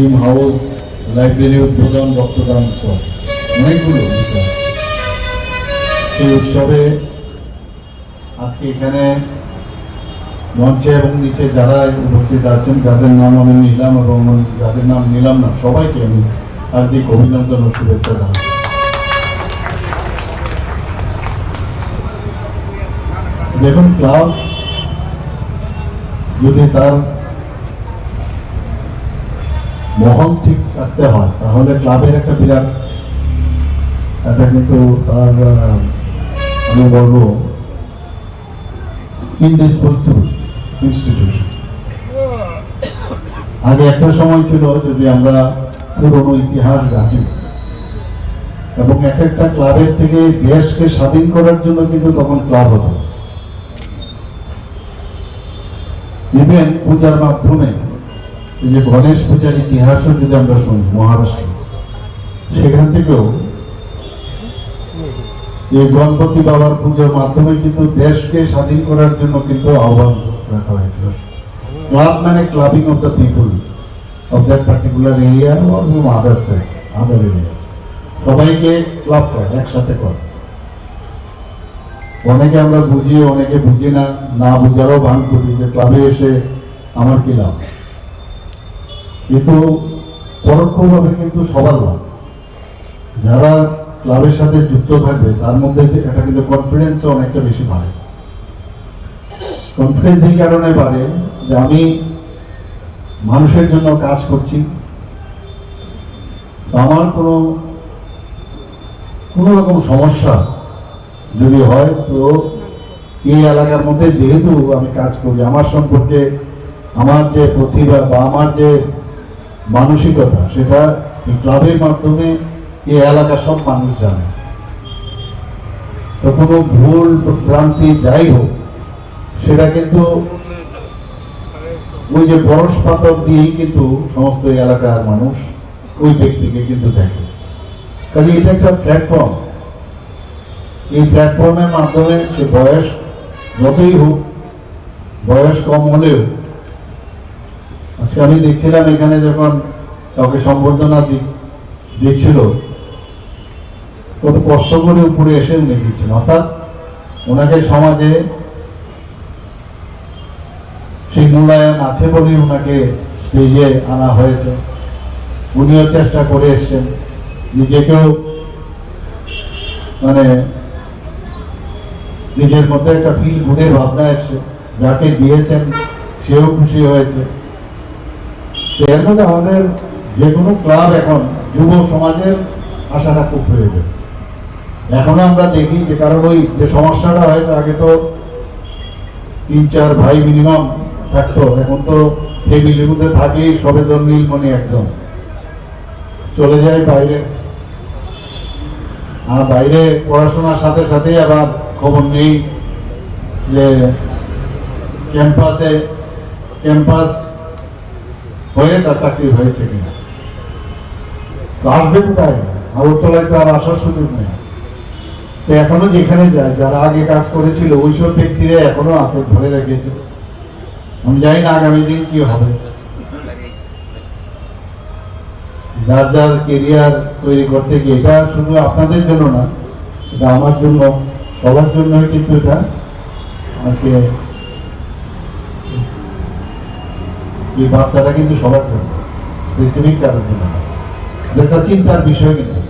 Gym house, library উদ্বোধন, রক্তদান উৎসব, অনেকগুলো বিষয়। সেই উৎসবে আজকে এখানে মঞ্চে এবং নিচে যারা উপস্থিত আছেন, যাদের নাম আমি নিলাম এবং যাদের নাম নিলাম না, সবাইকে আমি হার্দিক অভিনন্দন ও শুভেচ্ছা জানাই। দেখুন, ক্লাব যদি তার মহল ঠিক রাখতে হয় তাহলে ক্লাবের একটা বিরাট এটা কিন্তু তার আমি বলবো ইনডিসপোজেবল ইনস্টিটিউশন। আগে একটা সময় ছিল, যদি আমরা পুরনো ইতিহাস ঘাঁটি, এবং একটা ক্লাবের থেকে দেশকে স্বাধীন করার জন্য কিন্তু তখন ক্লাব হতো। ইভেন পূজার মাধ্যমে এই যে গণেশ পূজার ইতিহাসও যদি আমরা শুনি মহারাষ্ট্র, সেখান থেকেও এই গণপতি বাবার পুজোর মাধ্যমে কিন্তু দেশকে স্বাধীন করার জন্য কিন্তু আহ্বান রাখা হয়েছিল। ক্লাব মানে clubbing of the people of that particular area এবং আদার এরিয়া, সবাইকে ক্লাব করে, একসাথে করে। অনেকে আমরা বুঝি, অনেকে বুঝি না, না বুঝারও ভান করি যে ক্লাবে এসে আমার কি লাভ, কিন্তু পরোক্ষভাবে কিন্তু সবার লাভ। যারা ক্লাবের সাথে যুক্ত থাকবে তার মধ্যে এটা কিন্তু কনফিডেন্সও অনেকটা বেশি বাড়ে। কনফিডেন্স এই কারণে বাড়ে যে আমি মানুষের জন্য কাজ করছি, আমার কোনো রকম সমস্যা যদি হয় তো এই এলাকার মধ্যে যেহেতু আমি কাজ করি, আমার সম্পর্কে আমার যে প্রতিভা বা আমার যে মানসিকতা, সেটা এই ক্লাবের মাধ্যমে এই এলাকার সব মানুষ জানে। তো কোনো ভুল ভ্রান্তি যাই হোক, সেটা কিন্তু ওই যে বরস পাথর দিয়েই কিন্তু সমস্ত এলাকার মানুষ ওই ব্যক্তিকে কিন্তু দেখে। কাজে এটা একটা প্ল্যাটফর্ম। এই প্ল্যাটফর্মের মাধ্যমে সে বয়স যতই হোক, বয়স কম হলেও, আজকে আমি দেখছিলাম এখানে যখন কাউকে সম্বর্ধনা দিচ্ছিল, কত কষ্ট করে উপরে এসে উনি দিচ্ছেন, অর্থাৎ ওনাকে সমাজে সেই মূল্যায়ন আছে বলেই ওনাকে স্টেজে আনা হয়েছে। উনিও চেষ্টা করে এসছেন, নিজেকেও মানে নিজের মধ্যে একটা ফিল গুডের ভাবনা এসছে, যাকে দিয়েছেন সেও খুশি হয়েছে। এর মধ্যে আমাদের যে কোনো ক্লাব এখন যুব সমাজের আশাটা খুব প্রয়োজন। এখনো আমরা দেখি যে, কারণ ওই যে সমস্যাটা হয়েছে, আগে তো 3-4 ভাই মিনিমাম থাকতো, এখন তো ফ্যামিলির মধ্যে থাকেই সবেদন নীলমণি একদম চলে যায় বাইরে, আর বাইরে পড়াশোনার সাথে সাথে আবার খবর নেই যে ক্যাম্পাস হয়ে তার চাকরি হয়েছে কিনা। আসবে কোথায়? আগরতলায় তো আর আসার সুযোগ নেই। তো এখনো যেখানে যায়, যারা আগে কাজ করেছিল ওইসব ব্যক্তিরা এখনো আছে, ধরে রেখেছে। আমি জানি না আগামী দিন কি হবে। যার যার কেরিয়ার তৈরি করতে গিয়ে, এটা শুধু আপনাদের জন্য না, এটা আমার জন্য, সবার জন্য, কিন্তু এটা আজকে এই বার্তাটা কিন্তু সবার জন্য, স্পেসিফিক কারোর জন্য, যেটা চিন্তার বিষয় কিন্তু।